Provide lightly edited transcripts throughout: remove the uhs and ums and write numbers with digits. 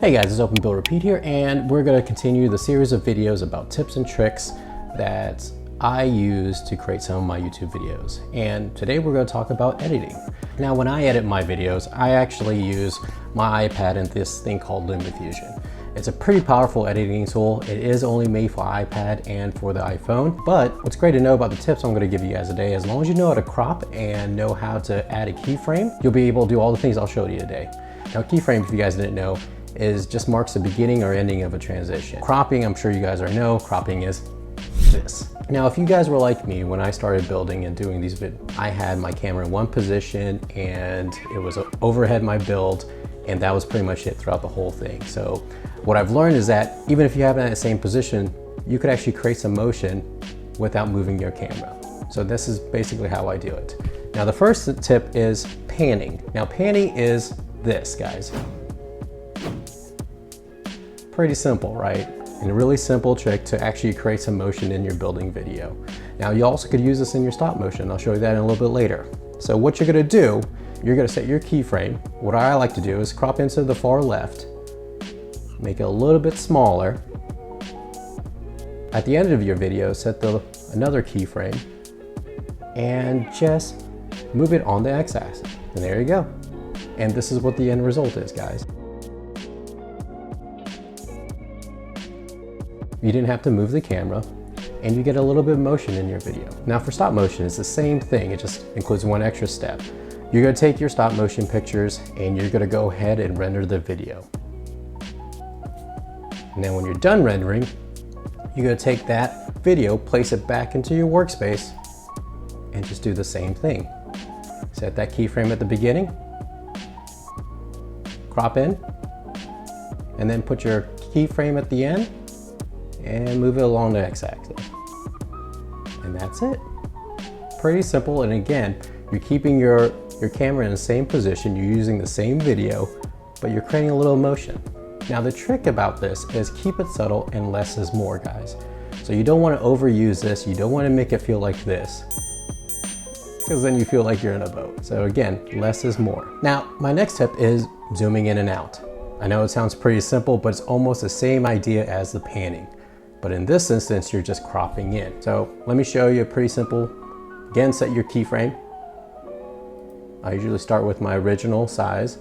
Hey guys, it's OpenBuildRepeat here, and we're going to continue the series of videos about tips and tricks that I use to create some of my YouTube videos. And today we're going to talk about editing. Now, when I edit my videos, I actually use my iPad and this thing called LumaFusion. It's a pretty powerful editing tool. It is only made for iPad and for the iPhone, but what's great to know about the tips I'm going to give you guys today, as long as you know how to crop and know how to add a keyframe, you'll be able to do all the things I'll show you today. Now, keyframe, if you guys didn't know, just marks the beginning or ending of a transition. Cropping, I'm sure you guys already know, cropping is this. Now, if you guys were like me when I started building and doing these videos, I had my camera in one position and it was overhead my build, and that was pretty much it throughout the whole thing. So what I've learned is that even if you have it in the same position, you could actually create some motion without moving your camera. So this is basically how I do it. Now, the first tip is panning. Now, panning is this, guys. Pretty simple, right? And a really simple trick to actually create some motion in your building video. Now, you also could use this in your stop motion. I'll show you that in a little bit later. So what you're gonna do, you're gonna set your keyframe. What I like to do is crop into the far left, make it a little bit smaller. At the end of your video, set another keyframe and just move it on the x-axis. And there you go. And this is what the end result is, guys. You didn't have to move the camera, and you get a little bit of motion in your video. Now, for stop motion, it's the same thing. It just includes one extra step. You're gonna take your stop motion pictures and you're gonna go ahead and render the video. And then when you're done rendering, you're gonna take that video, place it back into your workspace, and just do the same thing. Set that keyframe at the beginning, crop in, and then put your keyframe at the end, and move it along the x-axis. And that's it. Pretty simple, and again, you're keeping your camera in the same position, you're using the same video, but you're creating a little motion. Now, the trick about this is keep it subtle and less is more, guys. So you don't want to overuse this, you don't want to make it feel like this, because then you feel like you're in a boat. So again, less is more. Now, my next tip is zooming in and out. I know it sounds pretty simple, but it's almost the same idea as the panning. But in this instance, you're just cropping in. So let me show you a pretty simple. Again, set your keyframe. I usually start with my original size,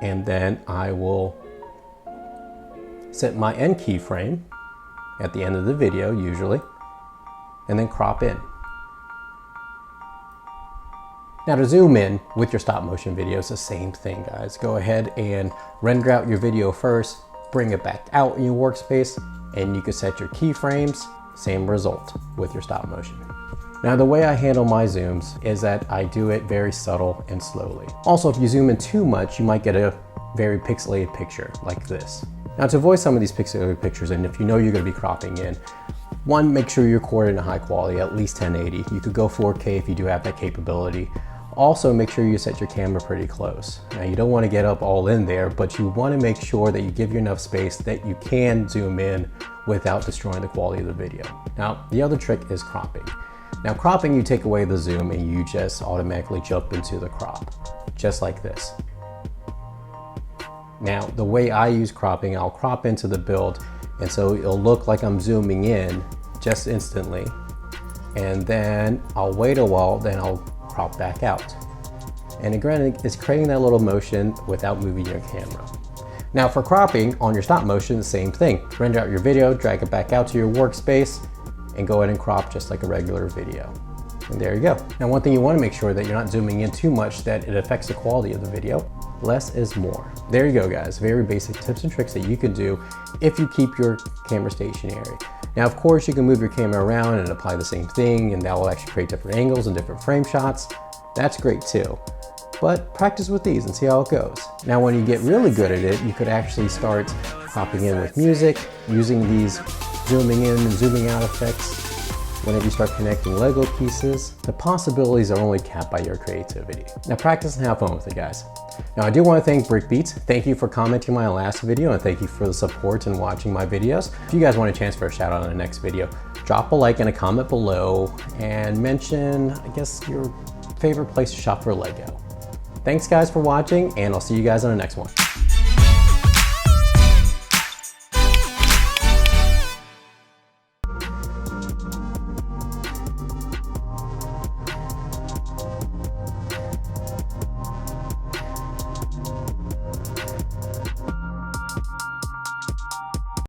and then I will set my end keyframe at the end of the video, usually, and then crop in. Now, to zoom in with your stop motion video, it's the same thing, guys. Go ahead and render out your video first, bring it back out in your workspace, and you can set your keyframes, same result with your stop motion. Now, the way I handle my zooms is that I do it very subtle and slowly. Also, if you zoom in too much, you might get a very pixelated picture like this. Now, to avoid some of these pixelated pictures, and if you know you're gonna be cropping in, one, make sure you're recording in high quality, at least 1080. You could go 4K if you do have that capability. Also, make sure you set your camera pretty close. Now, you don't want to get up all in there, but you want to make sure that you give you enough space that you can zoom in without destroying the quality of the video. Now, the other trick is cropping. Now, cropping, you take away the zoom and you just automatically jump into the crop, just like this. Now, the way I use cropping, I'll crop into the build, and so it'll look like I'm zooming in just instantly, and then I'll wait a while, then I'll crop back out. And again, it's creating that little motion without moving your camera. Now, for cropping on your stop motion, the same thing. Render out your video, drag it back out to your workspace, and go ahead and crop just like a regular video. And there you go. Now, one thing you want to make sure that you're not zooming in too much that it affects the quality of the video. Less is more. There you go, guys. Very basic tips and tricks that you can do if you keep your camera stationary. Now, of course, you can move your camera around and apply the same thing, and that will actually create different angles and different frame shots. That's great too. But practice with these and see how it goes. Now, when you get really good at it, you could actually start cropping in with music, using these zooming in and zooming out effects. Whenever you start connecting Lego pieces, the possibilities are only capped by your creativity. Now, practice and have fun with it, guys. Now, I do want to thank Brickbeats. Thank you for commenting on my last video, and thank you for the support and watching my videos. If you guys want a chance for a shout out in the next video, drop a like and a comment below and mention, I guess, your favorite place to shop for Lego. Thanks, guys, for watching, and I'll see you guys on the next one.